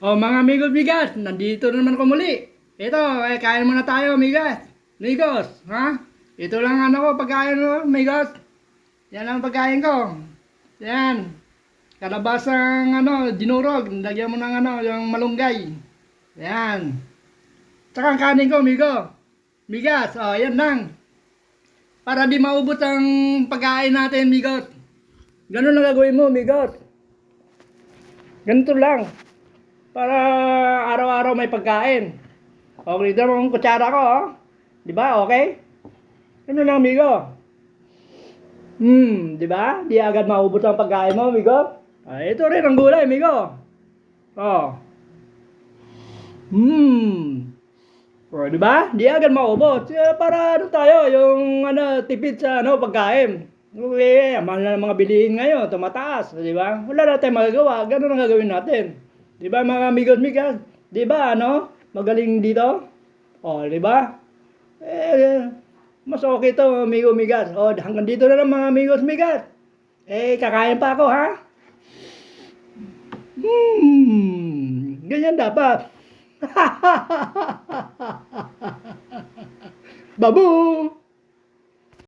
O mga amigos migas, nandito na naman ko muli. Ito, kain muna tayo migas. Amigos, ha? Ito lang ano ko, pagkain mo, amigos. Yan ang pagkain ko. Yan. Kalabasang dinurog. Lagyan mo ng yung malunggay. Yan. Tsaka ang kanin ko, amigo. Migas, yan lang. Para di maubos ang pagkain natin, amigos. Ganun lang gagawin mo, amigos. Ganito lang. Para araw-araw may pagkain. Okay, dito mo ang kutsara ko, oh. Di ba? Okay? Ano lang, amigo? Di ba? Di agad maubos ang pagkain mo, amigo. Ito rin ang gulay, amigo. Oh. Di ba? Di agad maubos. Para tayo, yung tipid sa pagkain. Okay, mahal na ng mga bilihin ngayon, tumataas, di ba? Wala na tayong magagawa, ganun ang gagawin natin. Di ba mga amigos migas? Di ba magaling dito? Di ba? Mas okay to, amigo migas. Hanggang dito na lang mga amigos migas. Kakain pa ako, ha? Ganyan dapat. Babu!